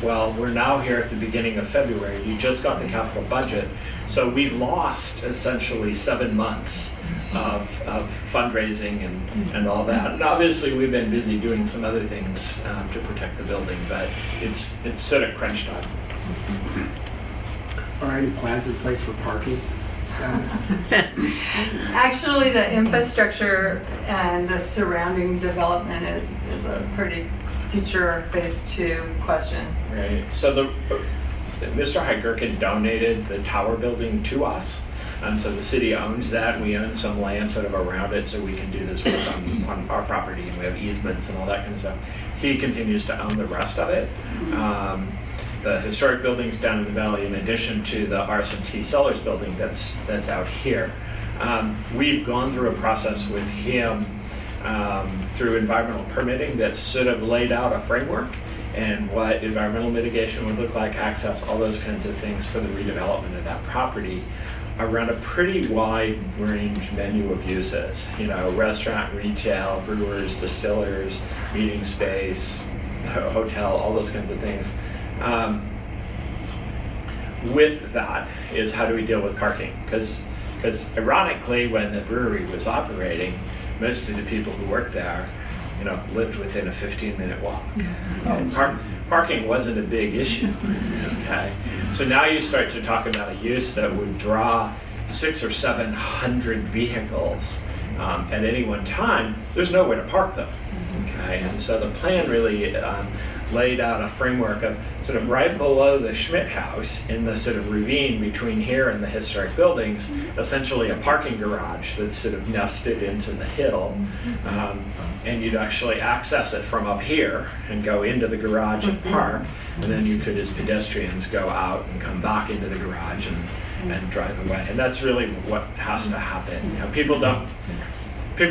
Well, we're now here at the beginning of February. We just got the capital budget, so we've lost essentially 7 months of fundraising and all that. And obviously we've been busy doing some other things to protect the building, but it's sort of crunch time. Are any plans in place for parking? Actually, the infrastructure and the surrounding development is a pretty future phase 2 question. Right. So Mr. Hygurkin donated the tower building to us. So the city owns that. We own some land sort of around it, so we can do this work on our property, and we have easements and all that kind of stuff. He continues to own the rest of it. The historic buildings down in the valley, in addition to the RS&T Cellars building that's out here. We've gone through a process with him through environmental permitting that's sort of laid out a framework and what environmental mitigation would look like, access, all those kinds of things for the redevelopment of that property around a pretty wide range menu of uses. Restaurant, retail, brewers, distillers, meeting space, hotel, all those kinds of things. With that is how do we deal with parking? Because ironically, when the brewery was operating, most of the people who worked there, lived within a 15-minute walk. Parking wasn't a big issue. Okay, so now you start to talk about a use that would draw 600 or 700 vehicles at any one time. There's nowhere to park them. Okay, and so the plan really laid out a framework of sort of right below the Schmidt House in the sort of ravine between here and the historic buildings, essentially a parking garage that's sort of nested into the hill. And you'd actually access it from up here and go into the garage and park. And then you could, as pedestrians, go out and come back into the garage and drive away. And that's really what has to happen. You know, people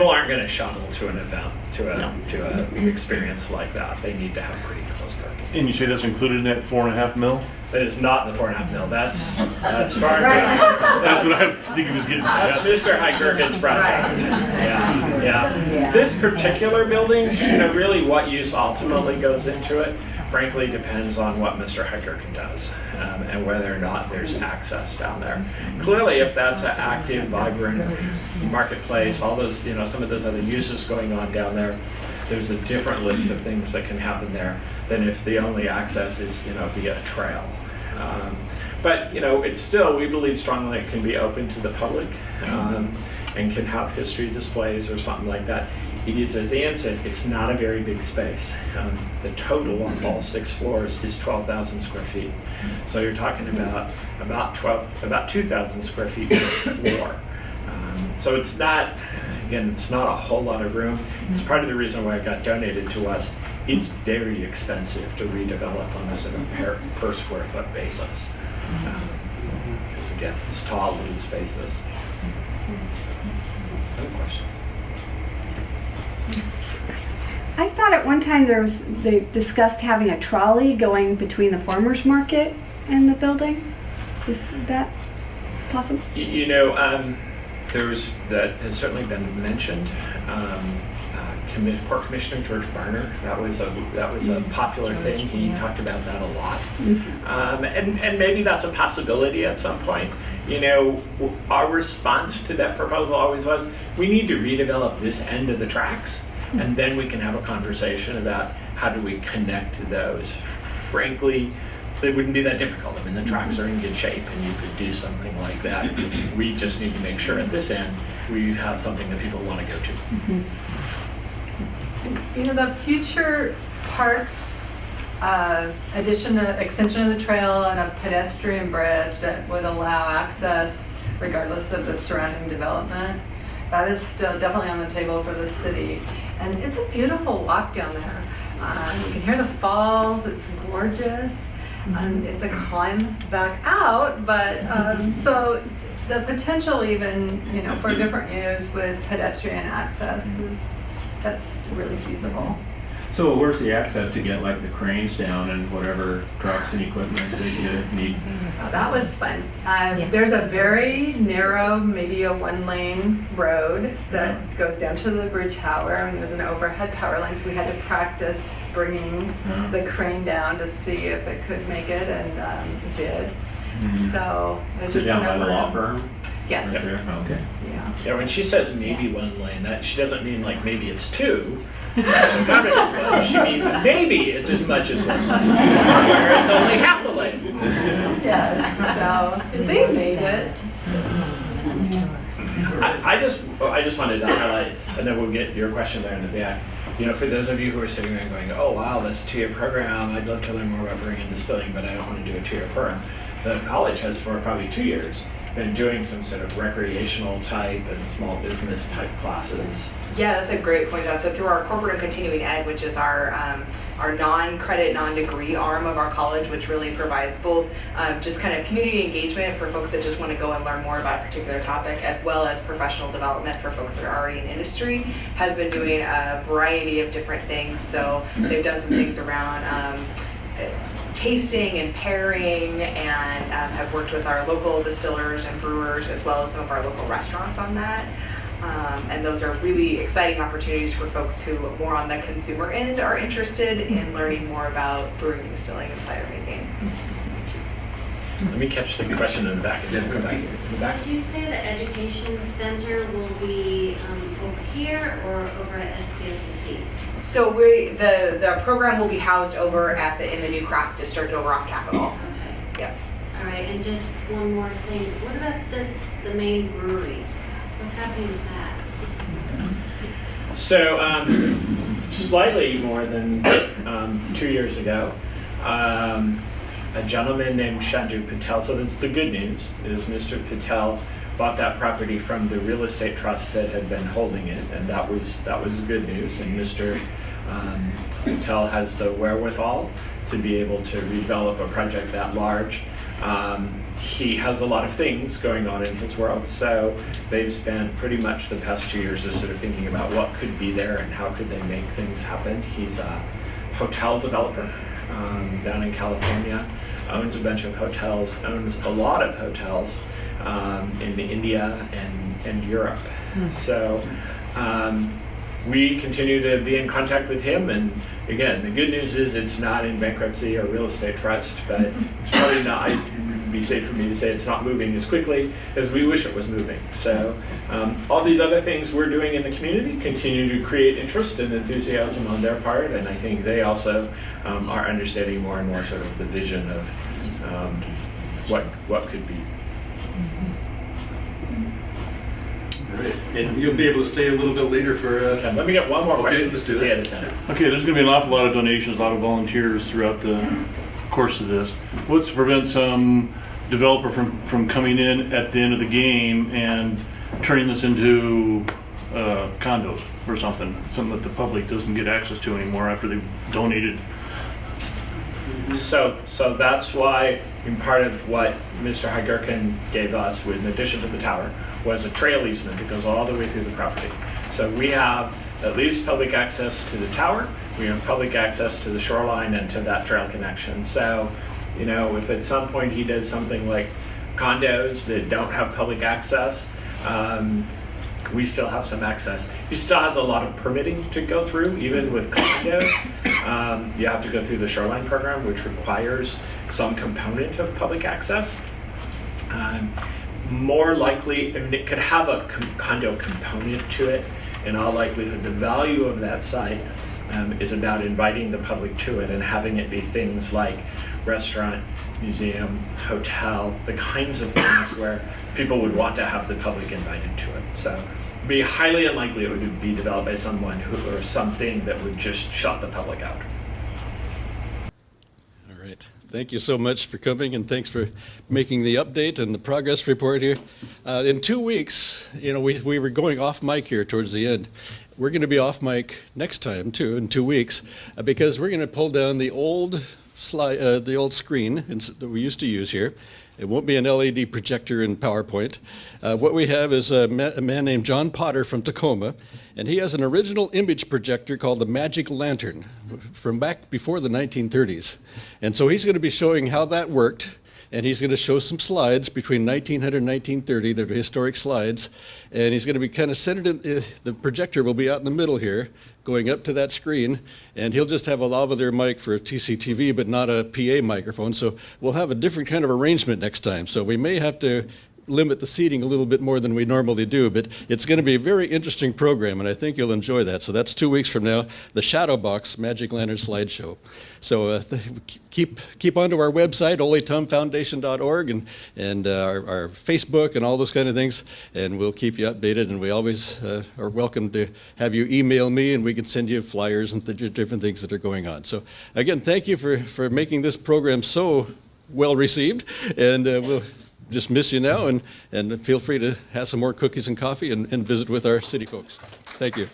aren't going to shuttle to an event, to an experience like that. They need to have pretty close parking. And you say that's included in that $4.5 million? That is not in the $4.5 million. That's far. That's what I was thinking was getting. That's Mr. High-Gherkin's project. Yeah. This particular building, really what use ultimately goes into it, frankly, depends on what Mr. High-Gherkin does and whether or not there's access down there. Clearly, if that's an active, vibrant marketplace, all those, some of those other uses going on down there, there's a different list of things that can happen there than if the only access is, via a trail. But it's still, we believe strongly it can be open to the public and can have history displays or something like that. It is, as Ann said, it's not a very big space. The total on all 6 floors is 12,000 square feet. So you're talking about 2,000 square feet per floor. So it's not, again, it's not a whole lot of room. It's part of the reason why it got donated to us. It's very expensive to redevelop on this per square foot basis. Because again, it's tall little spaces. Other questions? I thought at one time they discussed having a trolley going between the farmers market and the building. Is that possible? That has certainly been mentioned. Port Commissioner George Barner, that was a popular thing. He talked about that a lot. And maybe that's a possibility at some point. Our response to that proposal always was, we need to redevelop this end of the tracks, and then we can have a conversation about how do we connect those. Frankly, it wouldn't be that difficult. I mean, the tracks are in good shape and you could do something like that. We just need to make sure at this end we have something that people want to go to. The future parks extension of the trail and a pedestrian bridge that would allow access regardless of the surrounding development, that is still definitely on the table for the city. And it's a beautiful walk down there. You can hear the falls, it's gorgeous. It's a climb back out, but so the potential even, for different use with pedestrian access that's really feasible. So where's the access to get like the cranes down and whatever trucks and equipment that you need? Oh, that was fun. There's a very narrow, maybe a 1-lane road that goes down to the bridge tower, and there's an overhead power line, so we had to practice bringing the crane down to see if it could make it, and it did. So it was Is it down by the law firm? Yes. Okay. Yeah, when she says maybe 1 lane, that she doesn't mean like maybe it's 2. She means maybe it's as much as 1 lane, where it's only half a lane. Yes, so they made it. I just wanted to highlight, and then we'll get your question there in the back. For those of you who are sitting there and going, oh wow, that's a 2-year program, I'd love to learn more about brewing and distilling, but I don't want to do a 2-year program. The college has for probably 2 years been doing some sort of recreational type and small business type classes. Yeah, that's a great point, John. So through our corporate and continuing ed, which is our non-credit, non-degree arm of our college, which really provides both just kind of community engagement for folks that just want to go and learn more about a particular topic, as well as professional development for folks that are already in industry, has been doing a variety of different things. So they've done some things around tasting and pairing, and have worked with our local distillers and brewers, as well as some of our local restaurants on that. And those are really exciting opportunities for folks who, more on the consumer end, are interested in learning more about brewing and distilling and cider making. Let me catch the question in the back, and then we'll come back here. In the back. Did you say the education center will be over here or over at SPSSC? So the program will be housed over in the new craft district over off Capitol. Okay. Yep. All right, and just one more thing. What about the main brewery? What's happening with that? So slightly more than 2 years ago, a gentleman named Shanju Patel, so this is the good news, is Mr. Patel bought that property from the real estate trust that had been holding it, and that was good news. And Mr. Patel has the wherewithal to be able to redevelop a project that large. He has a lot of things going on in his world, so they've spent pretty much the past 2 years just sort of thinking about what could be there and how could they make things happen. He's a hotel developer down in California, owns a bunch of hotels, owns a lot of hotels in India and Europe. So we continue to be in contact with him, and again, the good news is it's not in bankruptcy or real estate trust, but it's probably not, it'd be safe for me to say it's not moving as quickly as we wish it was moving. So all these other things we're doing in the community continue to create interest and enthusiasm on their part, and I think they also are understanding more and more sort of the vision of what could be. Great. And you'll be able to stay a little bit later for... Let me get one more question. Let's do that. Okay, there's going to be an awful lot of donations, a lot of volunteers throughout the course of this. What's to prevent some developer from coming in at the end of the game and turning this into condos or something that the public doesn't get access to anymore after they've donated? So that's why, in part of what Mr. Hygurkin gave us, in addition to the tower, was a trail easement that goes all the way through the property. So we have at least public access to the tower, we have public access to the shoreline and to that trail connection. So, you know, if at some point he does something like condos that don't have public access, we still have some access. He still has a lot of permitting to go through, even with condos. You have to go through the shoreline program, which requires some component of public access. More likely, I mean, it could have a condo component to it. In all likelihood, the value of that site is about inviting the public to it and having it be things like restaurant, museum, hotel, the kinds of things where people would want to have the public invited to it. So it'd be highly unlikely it would be developed by someone or something that would just shut the public out. All right. Thank you so much for coming, and thanks for making the update and the progress report here. In 2 weeks, you know, we were going off mic here towards the end. We're going to be off mic next time too, in 2 weeks, because we're going to pull down the old the old screen that we used to use here. It won't be an LED projector in PowerPoint. What we have is a man named John Potter from Tacoma, and he has an original image projector called the Magic Lantern from back before the 1930s. And so he's going to be showing how that worked, and he's going to show some slides between 1900 and 1930. They're historic slides, and he's going to be kind of centered in, the projector will be out in the middle here, going up to that screen, and he'll just have a lavalier mic for TCTV, but not a PA microphone. So we'll have a different kind of arrangement next time. So we may have to limit the seating a little bit more than we normally do, but it's going to be a very interesting program, and I think you'll enjoy that. So that's 2 weeks from now, the Shadow Box Magic Lantern Slideshow. So keep onto our website, olytumfoundation.org, and our Facebook and all those kind of things, and we'll keep you updated, and we always are welcome to have you email me, and we can send you flyers and different things that are going on. So again, thank you for making this program so well received, and we'll just miss you now, and feel free to have some more cookies and coffee and visit with our city folks. Thank you.